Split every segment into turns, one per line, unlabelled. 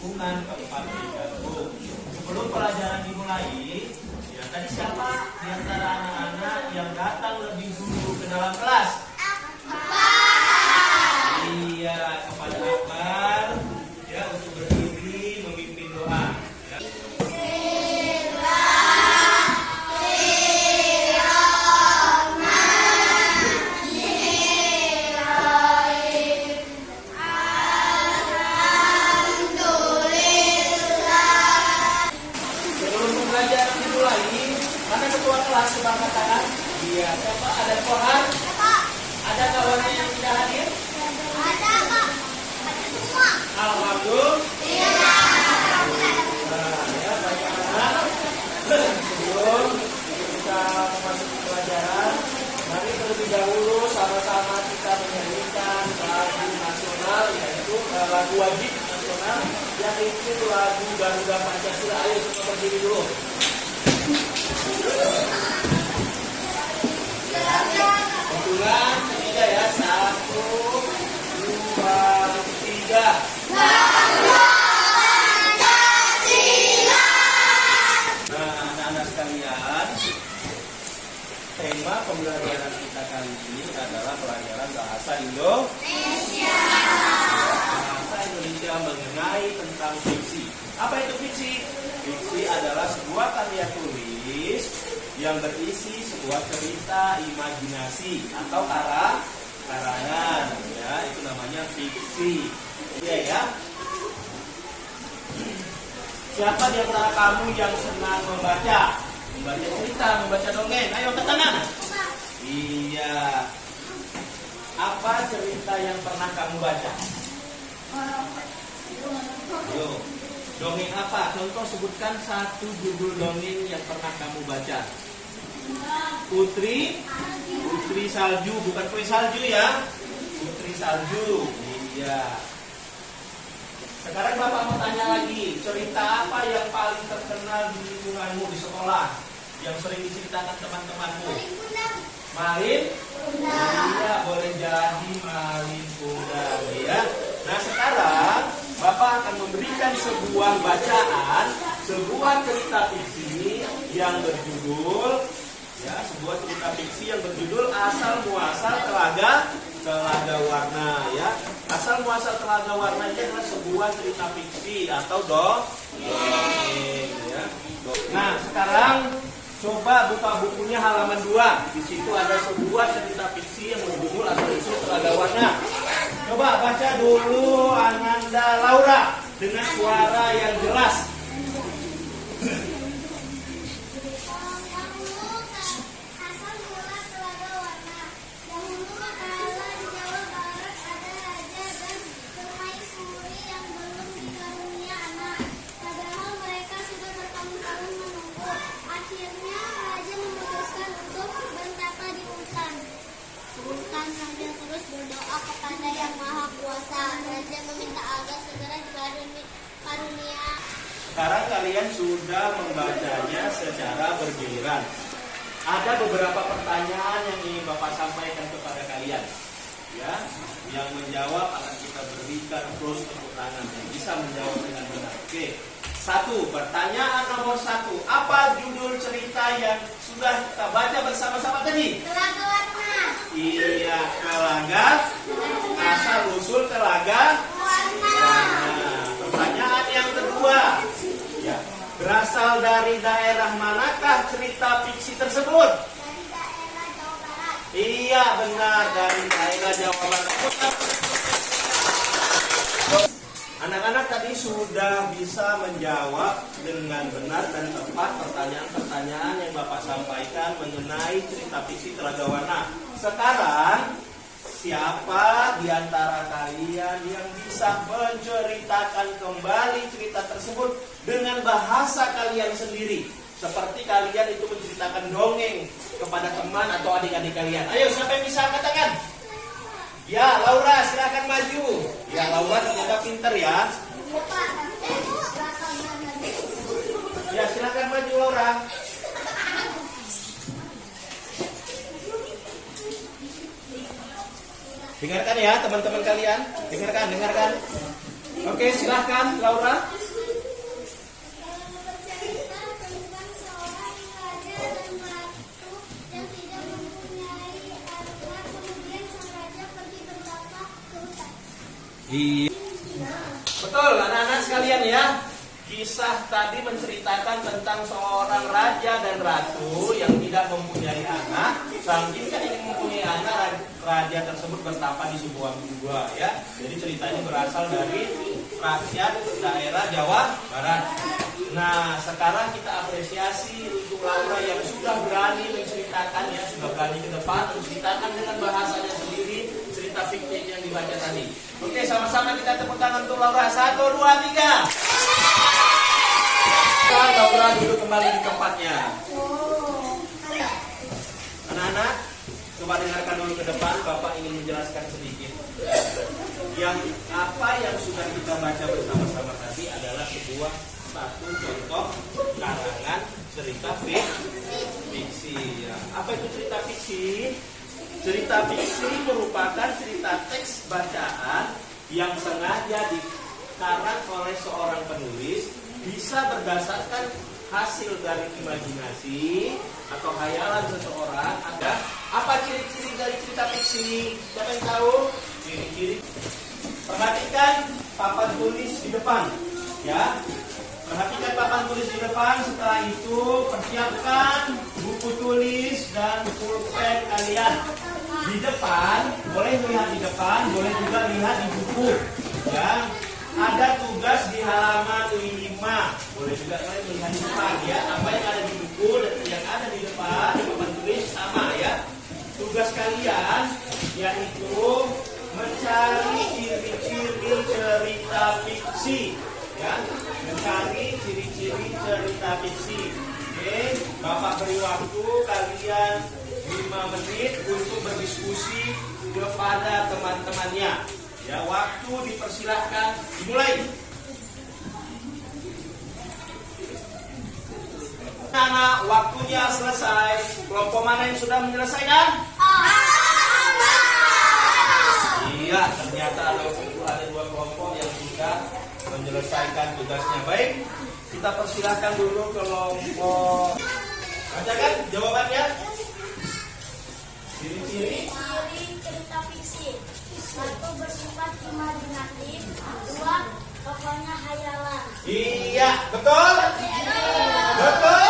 Lingkungan Kabupaten Garut. Sebelum pelajaran dimulai, ya tadi siapa di antara anak-anak yang datang lebih dulu ke dalam kelas? Iya, kepada Akbar ya untuk berdiri memimpin doa. Ya. Mana ketua kelas sudah katakan? Iya, siapa? Ada Kohar? Ada kawannya yang tidak hadir?
Ada, Pak. Ada semua.
Alhamdulillah.
Iya.
Nah, ya banyak anak. Sebelum kita memasuki pelajaran, mari terlebih dahulu sama-sama kita menyanyikan lagu nasional, yaitu lagu wajib nasional, yaitu lagu Garuda Pancasila. Ayo semua berdiri dulu. Kebetulan ketiga ya, 1, 2, 3. Nah, anak-anak sekalian, tema pembelajaran kita kali ini adalah pelajaran bahasa Indonesia. Bahasa Indonesia mengenai tentang fiksi. Apa itu fiksi? Fiksi adalah sebuah karya tulis yang berisi sebuah cerita imajinasi atau karangan, ya itu namanya fiksi. Iya ya. Siapa di antara kamu yang senang membaca cerita, membaca dongeng? Ayo ke tangan. Iya. Apa cerita yang pernah kamu baca? Ayo. Dongeng apa? Contoh sebutkan satu judul dongeng yang pernah kamu baca. Putri Salju, bukan kue salju ya. Putri Salju. Iya. Sekarang Bapak mau tanya lagi, cerita apa yang paling terkenal di lingkunganmu di sekolah yang sering diceritakan teman-temanmu? Malin? Iya, boleh jadi Malin Kundang ya. Nah, sekarang Bapak akan memberikan sebuah bacaan, sebuah cerita fiksi yang berjudul sebuah cerita fiksi yang berjudul Asal Muasal Telaga Warna ya. Asal muasal Telaga Warna ini adalah sebuah cerita fiksi atau dongeng ya. Nah, sekarang coba buka bukunya halaman 2. Di situ ada sebuah cerita fiksi yang berjudul Asal Muasal Telaga Warna. Coba baca dulu Ananda Laura dengan suara yang jelas.
Sambil terus berdoa kepada Yang Maha Kuasa. Raja meminta agar segera karunia.
Sekarang kalian sudah membacanya secara bergiliran. Ada beberapa pertanyaan yang ingin Bapak sampaikan kepada kalian. Ya, yang menjawab akan kita berikan plus tepuk tangan yang bisa menjawab dengan benar. Oke. 1. Pertanyaan nomor 1. Apa judul cerita yang sudah kita baca bersama-sama tadi?
Telaga Warna.
Iya, Telaga. Asal usul Telaga
Warna.
Pertanyaan yang kedua. Ya, berasal dari daerah manakah cerita fiksi tersebut?
Dari daerah Jawa Barat.
Iya, benar, dari daerah Jawa Barat. Anak-anak tadi sudah bisa menjawab dengan benar dan tepat pertanyaan-pertanyaan yang Bapak sampaikan mengenai cerita fiksi Telaga Warna. Sekarang, siapa di antara kalian yang bisa menceritakan kembali cerita tersebut dengan bahasa kalian sendiri? Seperti kalian itu menceritakan dongeng kepada teman atau adik-adik kalian. Ayo, siapa yang bisa katakan? Ya, Laura, silakan maju. Ya, Laura ternyata pinter ya. Ya, silakan maju, Laura. Dengarkan ya, teman-teman kalian. Dengarkan. Oke, silahkan Laura.
Bercerita tentang seorang raja dan ratu yang tidak mempunyai anak, kemudian sang raja pergi bertapa ke hutan.
Iya. Betul, anak-anak sekalian ya. Kisah tadi menceritakan tentang seorang raja dan ratu yang tidak mempunyai anak. Saking kan ingin mempunyai anak, raja tersebut bertapa di sebuah gua ya. Jadi cerita ini berasal dari rakyat daerah Jawa Barat. Nah, sekarang kita apresiasi untuk Laura yang sudah berani menceritakan ya, sudah berani ke depan menceritakan dengan bahasanya sendiri cerita fiktif yang dibaca tadi. Oke, sama-sama kita tepuk tangan untuk Laura. 1, 2, 3. Laura duduk kembali di tempatnya. Anak-anak, coba dengarkan dulu ke depan. Bapak ingin menjelaskan sedikit. Yang apa yang sudah kita baca bersama-sama tadi adalah satu contoh karangan cerita fiksi. Ya. Apa itu cerita fiksi? Cerita fiksi merupakan cerita teks bacaan yang sengaja dikarang oleh seorang penulis, bisa berdasarkan hasil dari imajinasi atau khayalan seseorang. Ada apa ciri-ciri dari cerita fiksi? Siapa yang tahu? Ciri-ciri. Perhatikan papan tulis di depan, ya. Perhatikan papan tulis di depan. Setelah itu persiapkan buku tulis dan pulpen kalian. Di depan, boleh lihat di depan, boleh juga lihat di buku. Ya. Ada tugas di halaman 5. Boleh juga melihat di depan ya. Apa yang ada di buku dan yang ada di depan di papan tulis sama ya. Tugas kalian yaitu mencari ciri-ciri cerita fiksi ya. Mencari ciri-ciri cerita fiksi. Oke, Bapak beri waktu kalian 5 menit untuk berdiskusi kepada teman-temannya. Ya, waktu dipersilahkan dimulai. Anak, waktunya selesai. Kelompok mana yang sudah menyelesaikan? Iya, ternyata ada 2 kelompok yang sudah menyelesaikan tugasnya. Baik, kita persilahkan dulu kelompok. Bacakan jawabannya. Ciri-ciri
cerita fiksi. 1, bersifat imajinatif. 2, tokohnya hayalan.
Iya, betul? Betul?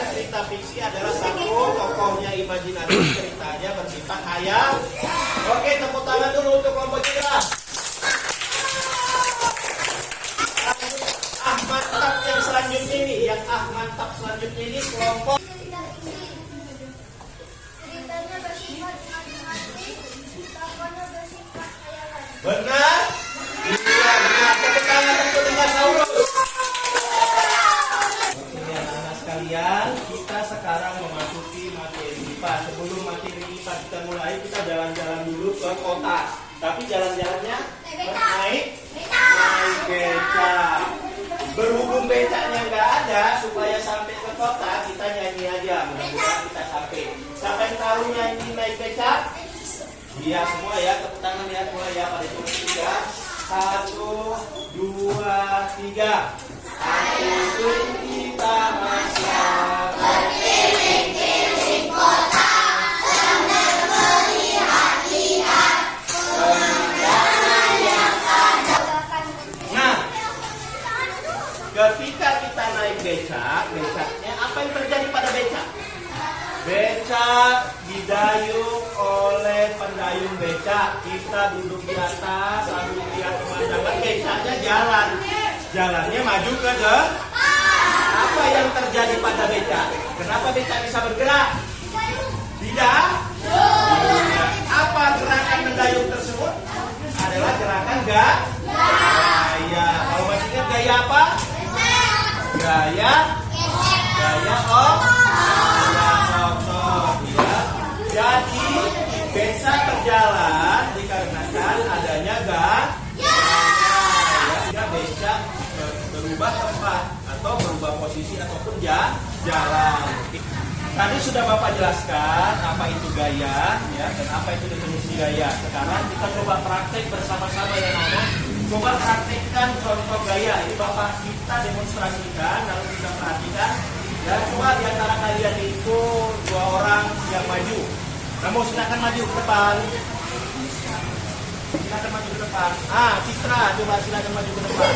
Cerita fiksi adalah 1, tokohnya imajinatif, ceritanya bersifat khayal. Oke, tepuk tangan dulu untuk kelompok kita. Mantap yang selanjutnya ini, mantap selanjutnya ini kelompok.
Ceritanya bersifat imajinatif, tokohnya bersifat hayalan.
Benar? Iya, benar. Tepuk tangan untuk dinosaurus. Oke, anak-anak sekalian, kita sekarang memasuki materi IPA. Sebelum materi IPA kita mulai, kita jalan-jalan dulu ke kota. Tapi jalan-jalannya naik beca. Berhubung becanya nggak ada, supaya sampai ke kota kita nyanyi aja. Mudah-mudahan kita sampai. Siapa yang tahu nyanyi naik beca? Iya semua ya, tepuk tangan ya semua ya pada hitungan 3. 1, 2, 3. Aku kita masyarakat berkeliling kota sambil melihat-lihat pemandangan yang ada. Nah, ketika kita naik becaknya apa yang terjadi pada becak? Becak didayung oleh pendayung becak. Kita duduk di atas sambil lihat pemandangan, becaknya jalan. Jalannya maju ke depan. Apa yang terjadi pada becak? Kenapa becak bisa bergerak? Tidak. Apa gerakan mendayung tersebut? Adalah gerakan gaya. Kalau masih ingat gaya apa? Gaya otot ya. Jadi becak berjalan dikarenakan adanya gaya. Becak berubah tempat atau berubah posisi ataupun jalan. Tadi sudah Bapak jelaskan apa itu gaya ya dan apa itu definisi gaya. Sekarang kita coba praktek bersama-sama ya anak. Coba praktekkan contoh gaya. Ini Bapak kita demonstrasikan, lalu kita perhatikan. Dan coba di antara kalian itu 2 orang yang maju. Kamu silakan maju ke depan. Silakan maju ke depan. Citra, coba silakan maju ke depan.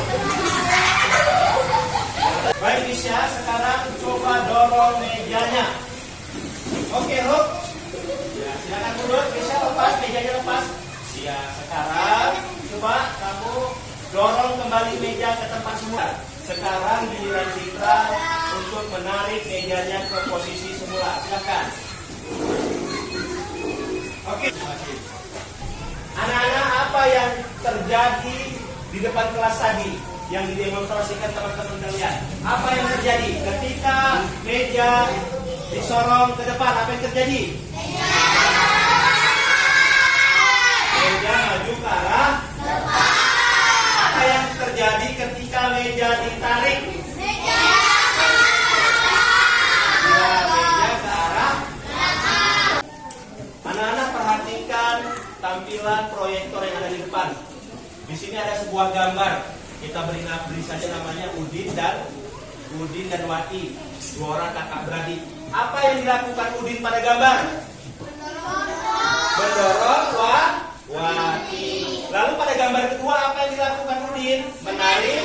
Baik Nisha, sekarang coba dorong mejanya. Oke, Ruk. Ya, silakan mundur. Nisha lepas, mejanya lepas. Ya, sekarang coba kamu dorong kembali meja ke tempat semula. Sekarang giliran Citra untuk menarik mejanya ke posisi semula. Silakan. Oke. Anak-anak, apa yang terjadi di depan kelas tadi yang didemonstrasikan teman-teman kalian? Apa yang terjadi ketika meja disorong ke depan? Apa yang terjadi? Meja maju ke arah depan. Apa yang terjadi ketika meja ditarik? Meja ke arah belakang. Anak-anak perhatikan tampilan proyektor yang ada di depan. Di sini ada sebuah gambar. Kita beri saja namanya Udin dan Wati, 2 orang kakak beradik. Apa yang dilakukan Udin pada gambar? Mendorong Wati. Lalu pada gambar kedua apa yang dilakukan Udin? Menarik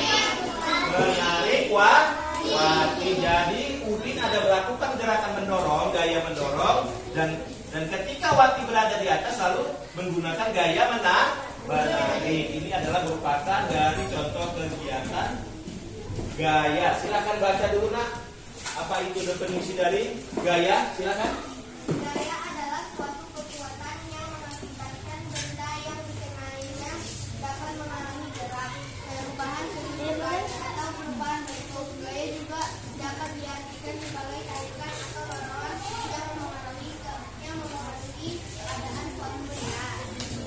Wati. Jadi Udin ada melakukan gerakan mendorong, gaya mendorong, dan ketika Wati berada di atas lalu menggunakan gaya menarik. Ini adalah merupakan dari contoh kegiatan gaya. Silakan baca dulu nak. Apa itu definisi dari gaya? Silakan.
Gaya adalah suatu kekuatan yang mengakibatkan benda yang dikenainya dapat mengalami gerak, perubahan kedudukan atau perubahan bentuk. Gaya juga dapat diartikan sebagai tarikan atau dorongan yang mempengaruhi keadaan suatu benda.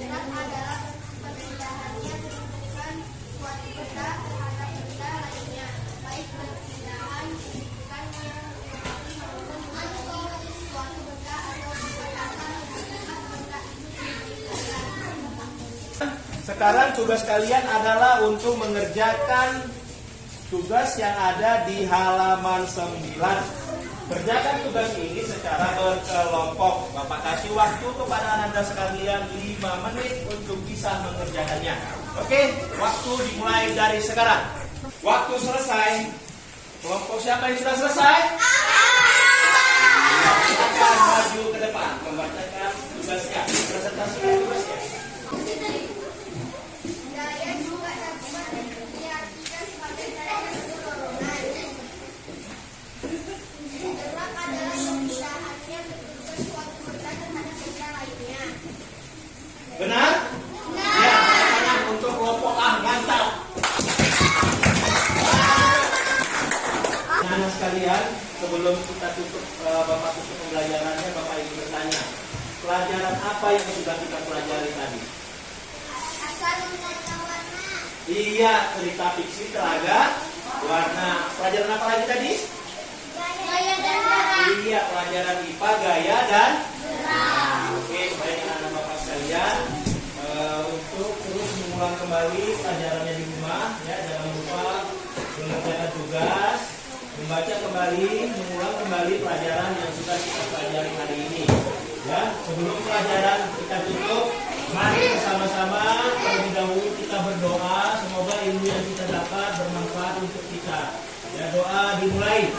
Gerak adalah perpindahannya menentukan suatu benda terhadap benda lainnya, baik perpindahan signifikan yang mempengaruhi maupun mempengaruhi suatu benda atau berdasarkan hakikat benda itu sendiri.
Sekarang tugas kalian adalah untuk mengerjakan tugas yang ada di halaman 9. Kerjakan tugas ini secara berkelompok. Bapak kasih waktu kepada Anda sekalian 5 menit untuk bisa mengerjakannya. Oke, waktu dimulai dari sekarang. Waktu selesai. Kelompok siapa yang sudah selesai? Silakan maju ke depan, membacakan tugasnya, presentasikan tugasnya.
Gaya juga dapat diartikan sebagai gerakan dorongan. Gerak adalah perpindahannya menentukan suatu benda terhadap benda lainnya.
Benar? Ya, tangan untuk kelompok A, mantap. Anak sekalian, sebelum kita tutup, Bapak tutup pembelajarannya, Bapak ingin bertanya, pelajaran apa yang sudah kita pelajari tadi?
Asal menata warna.
Iya, cerita fiksi telaga warna. Pelajaran apa lagi tadi?
Gaya dan gerak.
Iya, pelajaran IPA, gaya dan gerak. Oke, baik anak-anak Bapak sekalian, untuk terus mengulang kembali pelajarannya di rumah, ya, jangan lupa mengerjakan tugas, membaca kembali, mengulang kembali pelajaran yang sudah kita pelajari hari ini. Ya, sebelum pelajaran kita tutup, mari bersama-sama terlebih dahulu kita berdoa, semoga ilmu yang kita dapat bermanfaat untuk kita. Ya, doa dimulai.